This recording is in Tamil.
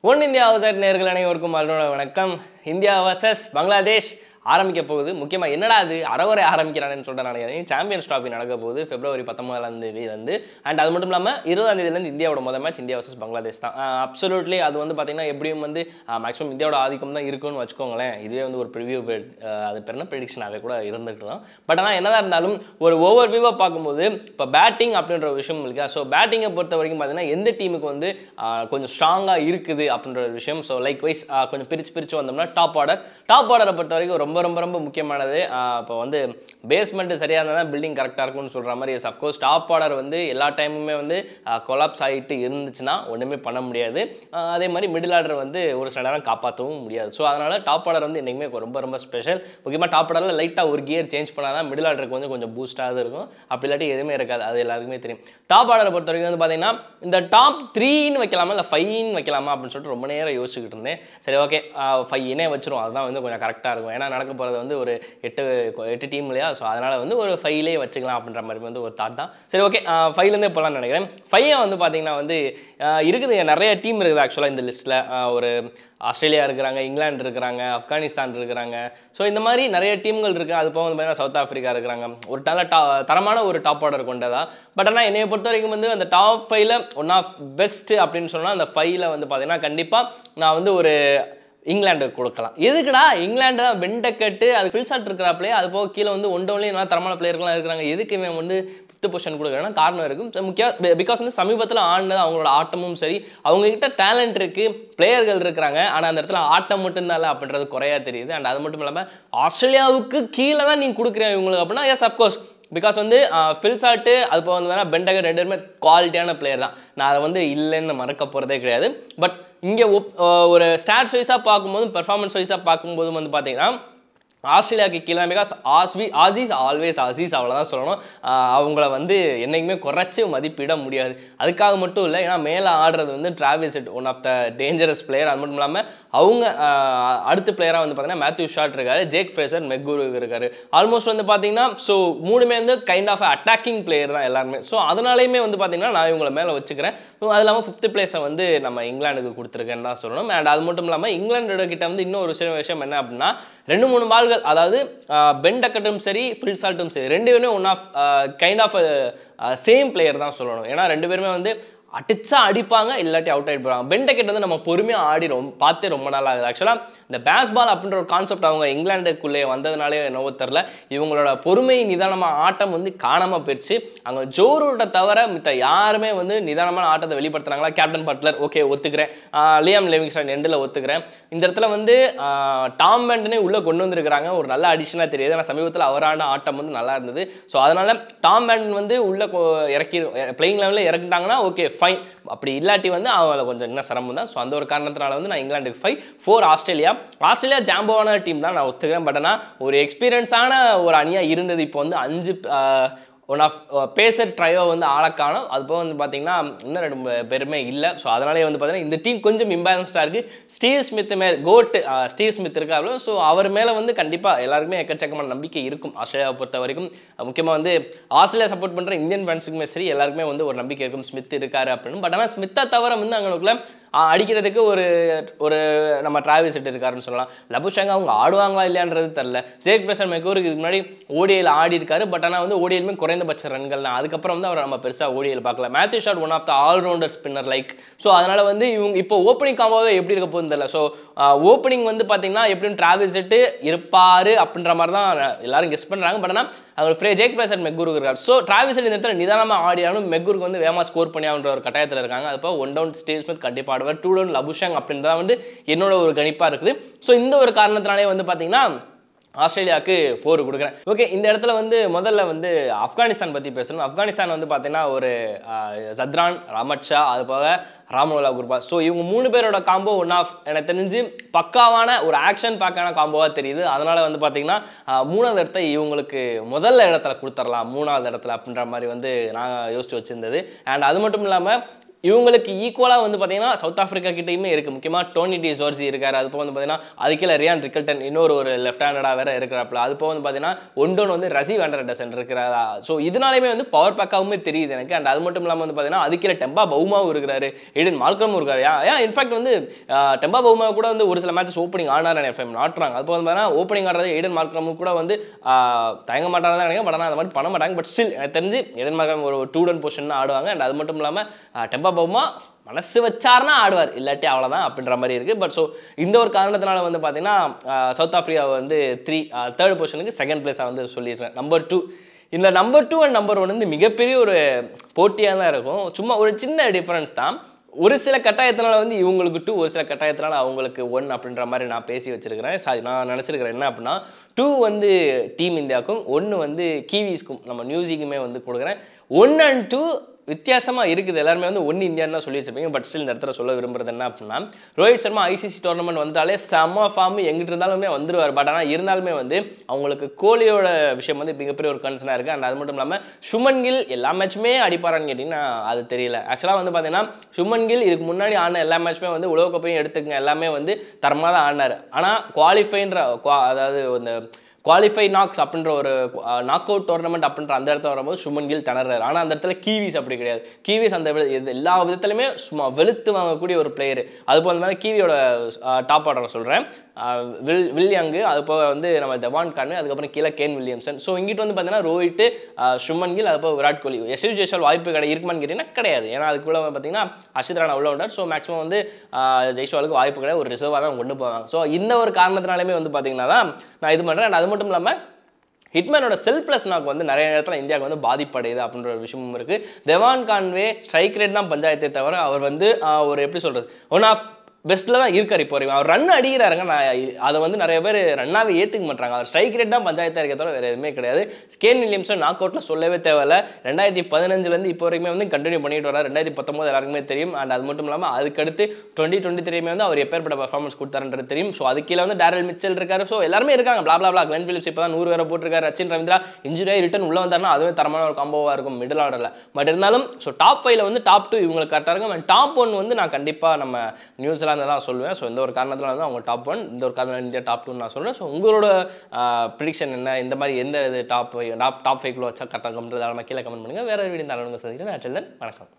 ஒன் இந்தியா அவுட்சைட் நேயர்கள் அனைவருக்கும் வணக்கம். இந்தியா வர்சஸ் பங்களாதேஷ் ஆரம்பிக்க போகுது. முக்கியமாக என்னடா அது அறவரை ஆரம்பிக்கிறானு சொல்லிட்டு நான் சாம்பியன்ஸ் ட்ராஃபி நடக்க போகுது February 19 அண்ட் அது மட்டும் இல்லாமல் 20 இந்தியாவோட முதல் மேட்ச் இந்தியா வர்சஸ் பங்களாதேஷ் தான். அப்சல்யூட்லி அது பார்த்தீங்கன்னா எப்படியும் மேக்ஸிமம் இந்தியாவோட ஆதிக்கம் தான் இருக்குன்னு வச்சுக்கோங்களேன். இதுவே ஒரு ப்ரிவியூ அது பெரிய ப்ரெடிக்ஷனாகவே கூட இருந்துக்கலாம். பட் ஆனால் என்னதான் இருந்தாலும் ஒரு ஓவர் வியூவாக பார்க்கும்போது இப்போ பேட்டிங் அப்படின்ற ஒரு விஷயம் இருக்கா. ஸோ பேட்டிங்கை பொறுத்த வரைக்கும் பார்த்தீங்கன்னா எந்த டீமுக்கு கொஞ்சம் ஸ்ட்ராங்காக இருக்குது அப்படின்ற ஒரு விஷயம். ஸோ லைக் வைஸ் கொஞ்சம் பிரித்து வந்தோம்னா டாப் ஆர்டரை பொறுத்த வரைக்கும் ரொம்ப ரொம்ப ரொம்ப முக்கியமானது. இப்போ பேஸ்மெண்ட்டு சரியாக இருந்தால் தான் பில்டிங் கரெக்டாக இருக்கும்னு சொல்கிற மாதிரி அஃப்கோர்ஸ் டாப் ஆர்டர் எல்லா டைமுமே கொலாப்ஸ் ஆகிட்டு இருந்துச்சுன்னா ஒன்றுமே பண்ண முடியாது. அதே மாதிரி மிடில் ஆர்டர் ஒரு சில நேரம் காப்பாற்றவும் முடியாது. ஸோ அதனால் டாப் ஆர்டர் என்றைக்குமே ரொம்ப ரொம்ப ஸ்பெஷல். முக்கியமாக டாப் ஆர்டரில் லைட்டாக ஒரு கியர் சேஞ்ச் பண்ணால் தான் மிடில் ஆர்டருக்கு கொஞ்சம் பூஸ்டாக இருக்கும். அப்படி இல்லாட்டி எதுவுமே இருக்காது. அது எல்லாருக்குமே தெரியும். டாப் ஆர்டரை பொறுத்த வரைக்கும் பார்த்தீங்கன்னா இந்த டாப் 3ன்னு வைக்கலாமா இல்லை 5ன்னு வைக்கலாமா அப்படின்னு சொல்லிட்டு ரொம்ப நேரம் யோசிச்சுக்கிட்டு இருந்தேன். சரி, ஓகே 5னே வச்சிரும். அதுதான் கொஞ்சம் கரெக்டாக இருக்கும். ஏன்னா நடக்க போகிறது ஒரு 8 டீம் இல்லையா. ஸோ அதனால் ஒரு 5லே வச்சுக்கலாம் அப்படின்ற மாதிரி ஒரு தாட் தான். சரி, ஓகே 5லேருந்தே போகலான்னு நினைக்கிறேன். 5 பார்த்தீங்கன்னா இருக்குது, நிறைய டீம் இருக்குது ஆக்சுவலாக இந்த லிஸ்ட்டில். ஒரு ஆஸ்திரேலியா இருக்கிறாங்க, இங்கிலாந்து இருக்கிறாங்க, ஆப்கானிஸ்தான் இருக்கிறாங்க. ஸோ இந்த மாதிரி நிறைய டீம்கள் இருக்குது. அது போக பார்த்தீங்கன்னா சவுத் ஆஃப்ரிக்கா இருக்கிறாங்க. ஒரு நல்ல தரமான ஒரு டாப் ஆர்டர் கொண்டதா. பட் ஆனால் என்னை பொறுத்த வரைக்கும் அந்த டாப் 5ல் ஒன் ஆஃப் பெஸ்ட்டு அப்படின்னு சொன்னால் அந்த 5ல் பார்த்தீங்கன்னா கண்டிப்பாக நான் ஒரு இங்கிலாண்டு கொடுக்கலாம். எதுக்குடா இங்கிலாண்டு தான் வெண்டக்கட்டு, அது ஃபில்சாட் இருக்கிறாப்லே. அது போக கீழே ஒன் டவுன்லேயே நல்லா தரமான பிளேயர்கள்லாம் இருக்கிறாங்க. எதுக்கு இவன் 5th பொசிஷன் கொடுக்குறேன்னா காரணம் இருக்கும். முக்கியம் பிகாஸ் சமீபத்தில் ஆடினது அவங்களோட ஆட்டமும் சரி, அவங்ககிட்ட டேலண்ட் இருக்குது, பிளேயர்கள் இருக்கிறாங்க. ஆனால் அந்த இடத்துல ஆட்டம் மட்டும்தான் இல்லை அப்படின்றது குறையா தெரியுது. அண்ட் அது மட்டும் இல்லாமல் ஆஸ்திரேலியாவுக்கு கீழே தான் நீங்கள் கொடுக்குறேன் இவங்களுக்கு அப்படின்னா எஸ் அஃப்கோர்ஸ். பிகாஸ் ஃபில்சாட்டு அது போக வேணால் பெண்டகர் 2 பேருமே குவாலிட்டியான பிளேயர் தான். நான் அதை இல்லைன்னு மறக்க போகிறதே கிடையாது. பட் இங்கே ஒரு ஸ்டாட்ஸ் வைஸாக பார்க்கும்போது, பெர்ஃபார்மன்ஸ் வைஸாக பார்க்கும்போது பார்த்தீங்கன்னா ஆஸ்திரேலியாவுக்கு கீழே பிகாஸ் ஆசீஸ் ஆல்வேஸ் ஆசீஸ் அவ்வளோதான் சொல்லணும். அவங்கள என்றைக்குமே குறைச்சி மதிப்பிட முடியாது. அதுக்காக மட்டும் இல்லை, ஏன்னா மேலே ஆடுறது Travis Head one of the dangerous player. அது மட்டும் இல்லாமல் அவங்க அடுத்த பிளேயராக பார்த்தீங்கன்னா மேத்யூ ஷாட் இருக்காரு, ஜேக் ஃப்ரேசர் மெக்குரு இருக்காரு. ஆல்மோஸ்ட் பார்த்தீங்கன்னா ஸோ மூணுமே கைண்ட் ஆஃப் அட்டாக்கிங் பிளேயர் தான் எல்லாருமே. ஸோ அதனாலேயுமே பார்த்தீங்கன்னா நான் இவங்களை மேலே வச்சுக்கிறேன். அது இல்லாமல் 5th பிளேஸை நம்ம இங்கிலாந்துக்கு கொடுத்துருக்கேன்னு தான் சொல்லணும். அண்ட் அது மட்டும் இல்லாமல் இங்கிலாண்டோட கிட்ட இன்னொரு விஷயம் என்ன அப்படின்னா 2-3 பால்கள், அதாவது பெண்டக்கட்டும் சரி ஃபில்சால்ட்டும் சரி, 2 பேருமே one of kind of same player தான் சொல்லணும். ஏன்னா 2 பேருமே அடிச்சா அடிப்பாங்க, இல்லாட்டி அவுட் ஆகிட்டு போகிறாங்க. பெண்டக்கெட் நம்ம பொறுமையாக ஆடி பார்த்தே ரொம்ப நாள் ஆகுது. ஆக்சுவலாக இந்த பேஸ்பால் அப்படின்ற ஒரு கான்செப்ட் அவங்க இங்கிலாந்துக்குள்ளே வந்ததுனாலே என்னவோ தெரில, இவங்களோட பொறுமை நிதானமாக ஆட்டம் காணாமல் போயிடுச்சு. அங்கே ஜோ ரூட்டை தவிர மித்த யாருமே நிதானமான ஆட்டத்தை வெளிப்படுத்துறாங்களா? கேப்டன் பட்லர் ஓகே ஒத்துக்கிறேன், லியாம் லிவிங்ஸ்டன் எண்டில் ஒத்துக்கிறேன். இந்த இடத்துல டாம் பேண்டனே உள்ளே கொண்டு வந்திருக்கிறாங்க, ஒரு நல்ல அடிஷனாக தெரியுது. ஆனால் சமீபத்தில் அவரான ஆட்டம் நல்லா இருந்தது. ஸோ அதனால் டாம் பேண்டன் உள்ளே இறக்கி பிளேயிங் லெவலில் இறக்கிட்டாங்கன்னா ஓகே ஃபைன். அப்படி இல்லாட்டி அவங்கள கொஞ்சம் இன்னும் சிரமம் தான். ஸோ அந்த ஒரு காரணத்தினால நான் இங்கிலாந்துக்கு 5, 4 ஆஸ்திரேலியா ஜாம்போவான டீம் தான் நான் ஒத்துக்கிறேன். பட் ஆனால் ஒரு எக்ஸ்பீரியன்ஸான ஒரு அணியாக இருந்தது. இப்போ 5 ஒன் ஆஃப் பேசர் ட்ரையோ ஆளக்கானோம். அது போக பார்த்தீங்கன்னா இன்னும் 2 பேருமே இல்லை. ஸோ அதனாலே பார்த்தீங்கன்னா இந்த டீம் கொஞ்சம் இம்பேலன்ஸ்டாக இருக்குது. ஸ்டீவ் ஸ்மித் ஸ்டீவ் ஸ்மித் இருக்காரு. ஸோ அவர் மேலே கண்டிப்பாக எல்லாருக்குமே எக்கச்சக்கமான நம்பிக்கை இருக்கும் ஆஸ்திரேலியாவை பொறுத்த வரைக்கும். முக்கியமாக ஆஸ்திரேலியா சப்போர்ட் பண்ணுற இந்தியன் ஃபேன்ஸுக்குமே சரி எல்லாருக்குமே ஒரு நம்பிக்கை இருக்கும், ஸ்மித் இருக்காரு அப்படின்னு. பட் ஆனால் ஸ்மித்தை தவிர அங்களுக்குள்ள அடிக்கிறதுக்கு ஒரு நம்ம டிராவிஸ் ஹெட் இருக்காருன்னு சொல்லலாம். லபுஷாங்க அவங்க ஆடுவாங்களா இல்லையான்றது தெரில. ஜேக் ஃப்ரேசர் மெக்குருக்கு இதுக்கு முன்னாடி ஓடிஐயில் ஆடி இருக்காரு. பட் ஆனால் ஓடிஐலுமே குறைந்தபட்ச ரன்கள் தான். அதுக்கப்புறம் அவர் நம்ம பெருசாக ஓடிஐயில் பார்க்கல. Matthew Short one of the allrounder spinner like. So அதனால் இவங்க இப்போ ஓப்பனிங் காம்போவே எப்படி இருக்க போகுதுன்னு தெரியல. ஸோ ஓப்பனிங் பார்த்தீங்கன்னா எப்படியும் டிராவிஸ் ஹெட் இருப்பார் அப்படின்ற மாதிரி தான் எல்லாரும் கெஸ் பண்ணுறாங்க. பட் ஆனால் அவர் ஜேக் ஃப்ரேசர் மெக்குருக்கு இருக்கார். ஸோ டிராவிஸ் ஹெட் இந்த இடத்துல நிதானமாக ஆடியாலும் மெக்குருக்கு வேகமாக ஸ்கோர் பண்ணி ஆகுன்ற ஒரு கட்டாயத்தில் இருக்காங்க. அது போக 1 டவுன் ஸ்டீவ் ஸ்மித் கண்டிப்பாக 2 டவுன் லபுஷாங் அப்படின்றத என்னோட ஒரு கணிப்பாக இருக்குது. ஸோ இந்த ஒரு காரணத்தினாலே பார்த்தீங்கன்னா ஆஸ்திரேலியாவுக்கு 4 கொடுக்குறேன். ஓகே, இந்த இடத்துல முதல்ல ஆப்கானிஸ்தான் பற்றி பேசணும். ஆப்கானிஸ்தான் பார்த்தீங்கன்னா ஒரு சத்ரான், ரமட் ஷா, அது போக ராமோலா குர்பா. ஸோ இவங்க 3 பேரோட காம்போ ஒன் ஆஃப் எனக்கு தெரிஞ்சு பக்காவான ஒரு ஆக்ஷன் பேக்கான காம்போவாக தெரியுது. அதனால் பார்த்தீங்கன்னா 3வது இடத்த இவங்களுக்கு முதல்ல இடத்துல கொடுத்துடலாம், 3வது இடத்துல அப்படின்ற மாதிரி நான் யோசிச்சு வச்சுருந்தது. அண்ட் அது மட்டும் இல்லாமல் இவங்களுக்கு ஈக்குவலாக வந்து பார்த்தீங்கன்னா சவுத் ஆஃப்ரிக்கா கிட்டேயுமே இருக்குது. முக்கியமாக டோனி டி ஜோர்ஜி இருக்கார். அது போக வந்து பார்த்தீங்கன்னா அதுக்கே ரியான் ரிக்கல்டன் ஒரு லெஃப்ட் ஹேண்டடாக வேறு இருக்கிறாப்புல. அது போக வந்து பார்த்தீங்கன்னா ஒன்டோன் வந்து ரசி வேண்டர்டசன் இருக்கிறாரா. ஸோ இதனாலேயுமே வந்து பவர் பேக்காகவுமே தெரியுது எனக்கு. அண்ட் அது மட்டும் இல்லாமல் வந்து பார்த்தீங்கன்னா அதுக்கே டெம்பா பவுமாவும் இருக்கிறாரு, எய்டன் மார்க்ரமும் இருக்காரு. ஏன் இன்ஃபேக்ட் வந்து டெம்பா பவுமா கூட வந்து ஒரு சில மேட்சஸ் ஓப்பனிங் ஆனார் எஃப்எம் நாட்டுறாங்க. அது போக வந்து பார்த்தீங்கன்னா ஓப்பனிங் ஆடுறது எய்டன் மார்க்ரமும் கூட வந்து தயங்க மாட்டாங்க தான் நினைக்கிறேன். பட் ஆனால் அந்த மாதிரி பண்ண மாட்டாங்க. பட் ஸ்டில் எனக்கு தெரிஞ்சு எய்டன் மார்க்ரம் ஒரு 2-down பொசிஷன் தான் ஆடுவாங்க. அண்ட் அது மட்டும் இல்லாமல் டெம்பா பவுமா மனசு வச்சார்னா ஆடுவார், இல்லாட்டி அவ்வளோதான் அப்படின்ற மாதிரி இருக்குது. பட் ஸோ இந்த ஒரு காரணத்தினால வந்து பார்த்தீங்கன்னா சவுத் ஆஃப்ரிக்கா வந்து தேர்ட் பொசிஷனுக்கு செகண்ட் பிளேஸாக வந்து சொல்லிடுறேன். நம்பர் 2 இந்த நம்பர் 2 அண்ட் நம்பர் 1 வந்து மிகப்பெரிய ஒரு போட்டியாக தான் இருக்கும். சும்மா ஒரு சின்ன டிஃப்ரென்ஸ் தான். ஒரு சில கட்டாயத்தினால வந்து இவங்களுக்கு 2, ஒரு சில கட்டாயத்தினால அவங்களுக்கு 1 அப்படின்ற மாதிரி நான் பேசி வச்சிருக்கிறேன். சாரி, நான் நினச்சிருக்கிறேன் என்ன அப்படின்னா 2 வந்து டீம் இந்தியாவுக்கும் 1 வந்து கீவீஸ்க்கும் நம்ம நியூஸிக்குமே வந்து கொடுக்குறேன். 1 and 2 வித்தியாசமாக இருக்குது. எல்லாருமே வந்து 1 இந்தியான்னு தான் சொல்லி வச்சிருப்பீங்க. பட் ஸ்டில் இந்த இடத்துல சொல்ல விரும்புறது என்ன அப்படின்னா ரோஹித் சர்மா ஐசிசி டோர்னமெண்ட் வந்துட்டாலே செம்ம ஃபார்ம் எங்கிட்ட இருந்தாலுமே வந்துடுவார். பட் ஆனால் இருந்தாலுமே வந்து அவங்களுக்கு கோலியோட விஷயம் வந்து மிகப்பெரிய ஒரு கன்சர்னாக இருக்குது. அண்ட் அது மட்டும் இல்லாமல் சுமன் கில் எல்லா மேட்சுமே அடிப்பாரான்னு கேட்டிங்கன்னா அது தெரியல. ஆக்சுவலாக வந்து பார்த்தீங்கன்னா சுமன் கில் இதுக்கு முன்னாடி ஆன எல்லா மேட்சுமே வந்து உலகக்கோப்பையும் எடுத்துக்கங்க எல்லாமே வந்து தரமாக தான் ஆடினார். ஆனால் குவாலிஃபைன்ற அதாவது இந்த குவாலிஃபை நாக்ஸ் அப்படின்ற ஒரு நாக் அவுட் டோர்னமெண்ட் அப்படின்ற அந்த இடத்துல வரும்போது சுமன் கில் திணறாரு. ஆனால் அந்த இடத்துல கீவிஸ் அப்படி கிடையாது. கீவிஸ் அந்த எல்லா விதத்துலையுமே சும்மா வெளுத்து வாங்கக்கூடிய ஒரு பிளேயர். அது போல மாதிரி கீவியோட டாப் ஆர்டரை சொல்கிறேன். வில்லியங்கு, அது போக வந்து நம்ம தவான் கான், அதுக்கப்புறம் கீழே கேன் வில்லியம்சன். ஸோ இங்கிட்டு வந்து பார்த்தீங்கன்னா ரோஹித், சுமன் கில், அது போக விராட் கோலி. யஷ்வீர் ஜெய்ஸ்வால் வாய்ப்பு இருக்குமான்னு கேட்டிங்கன்னா கிடையாது. ஏன்னா அதுக்குள்ளே பார்த்தீங்கன்னா ஹர்ஷித் ராணா உள்ள வந்தார். ஸோ மேக்ஸிமம் வந்து ஜெய்ஸ்வாலுக்கு வாய்ப்பு கிடையாது, ஒரு ரிசர்வாக தான் கொண்டு போவாங்க. ஸோ இந்த ஒரு காரணத்தினாலுமே வந்து பார்த்தீங்கன்னா தான் நான் இது பண்ணுறேன். அது மட்டும் இல்லாமல் ஹிட்மேனோட செல்ஃப்லெஸ் நாக்கு வந்து நிறைய நேரத்தில் இந்தியாவுக்கு வந்து பாதிப்படையுது அப்படின்ற ஒரு விஷயமும் இருக்குது. தெவான் கான்வே ஸ்ட்ரைக் ரேட் தான் பஞ்சாயத்தை தவிர அவர் வந்து ஒரு எப்படி சொல்கிறது ஒன் ஆஃப் பெஸ்ட்டில் தான் இருக்கார். இப்போ வரைக்கும் அவர் ரன் அடிக்கிறாருங்க. நான் அதை வந்து நிறைய பேர் ரன்னாகவே ஏற்றுக்க மாட்டாங்க. அவர் ஸ்ட்ரைக் ரேட் தான் பஞ்சாயத்தாக இருக்க தவிர வேறு எதுவுமே கிடையாது. கேன் வில்லியம்சன் நாக் அவுட்டில் சொல்லவே தேவையில்லை. 2015 இப்போ வரைக்குமே வந்து கண்டினியூ பண்ணிட்டு வரார். 2019 எல்லாருக்குமே தெரியும். அண்ட் அது மட்டும் இல்லாமல் அதுக்கடுத்து 2023 வந்து அவர் எப்பேற்பட்ட பர்ஃபார்மன்ஸ் கொடுத்தாருன்றது தெரியும். ஸோ அது கீழே வந்து டேரல் மிச்சல் இருக்காரு. ஸோ எல்லாருமே இருக்காங்க. பிளா கிளென் பிலிப்ஸ் இப்போ தான் 100 வேறு போட்டிருக்காரு. ரச்சின் ரவீந்திரா இன்ஜுரியாக ரிட்டர்ன் உள்ள வந்தாருன்னா அதுவே தரமான ஒரு காம்போவாக இருக்கும் மிடில் ஆர்டரில். பட் இருந்தாலும் ஸோ டாப் 5 வந்து டாப் 2 இவங்களுக்கு கரெக்டாக இருக்கும். அண்ட் டாப் 1 வந்து நான் கண்டிப்பாக நம்ம நியூசிலாந்து தான் சொல்லுவேன். ஸோ இந்த ஒரு காரணத்தில் வந்து அவங்க டாப் 1, இந்த ஒரு காரணத்தில் இந்தியா டாப் 2 நான் சொல்கிறேன். ஸோ உங்களோட ப்ரிடிக்ஷன் என்ன? இந்த மாதிரி எந்த இது டாப் 5 வச்சா கரெக்டாக இருக்கும்ன்றது கீழே கமெண்ட் பண்ணுங்கள். வேறு வீடியோ சந்திக்கிறேன். வணக்கம்.